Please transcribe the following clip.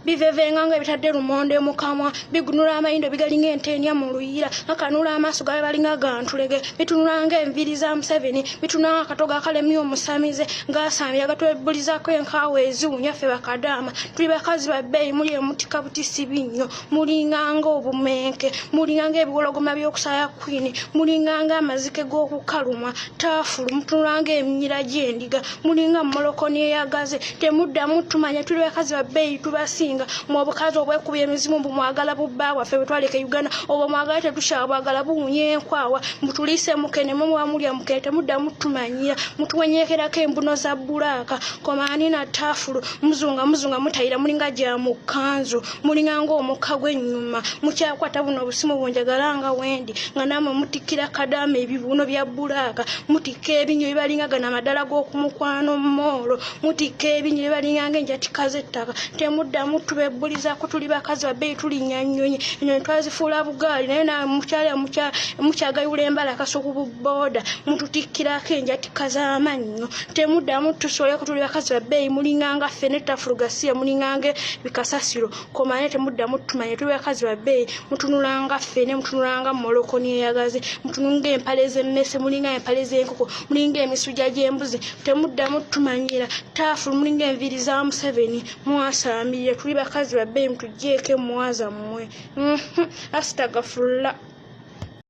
bivevenga nga bitadde lumonde mu kamwa bigunula amayindo bigalinga entenya mu luyira akanula amaaso gabe balinga gantulege bitunula nga enviri za Museveni bitunula akatoga akalemye omusamize ng'asamye agatwebulizaako enkaawa eziwunya ffe bakadaama tuli bakazi ba bbeeyi muli emutika butisibi nnyo mulinganga obumenke mulinganga ebiwologoma by'okusaya kwini mulinganga amazike g'okukaluma taafulu mutunulanga eminyira gy'endiga mulinga molokoni eyagaze temuddamu tumanya tuli bakazi ba bbeeyi tubasinga mu obukazi obwekubya emizimu bumwagala bubba waffe bwe twaleka Uganda obwo mwagala tetukyaba bwagala buwunya enkwawa mutuliise mukene muba mulya mukene temuddamu tumanyira mutuwenyekerako embuno za bbulaaka komaani na taafulu muzunga mutayira mulinga gya mu kkanzu mulinganga omukka gw'ennyuma mukyakwata buno obusimu bunjagalanga wendi nga nammwe mutikkira kadaama ebibuno bya bbulaaka mutikka ebinyo bibalinga gana amadala g'okumukwano moolo mutikka ebinyo bibalinganga enjatika z'ettaka temuddamu tubebbulizaako tuli bakazi ba bbeeyi tulinnya nnyonyi ennyonyi twazifuula bugaali naye nawe mukyagayula embala akasuku bubooda mututikkirako enjatika z'amannyo temuddamu tusooleko tuli bakazi ba bbeeyi mulinganga ffe netafulugasiya mulinganga bikasasiro komane temuddamu tumanye tuli bakazi ba bbeeyi mutunulanga ffene mutunulanga molokoni eyagaze mutununga empale z'emmese mulinga empale z'enkoko mulinga emisujja gy'embuzi temuddamu tumanyira taafulu mulinga enviri za Museveni mwasambirire tuli bakazi ba bbeeyi mutuggyeko emwaza mmwe asitagafulla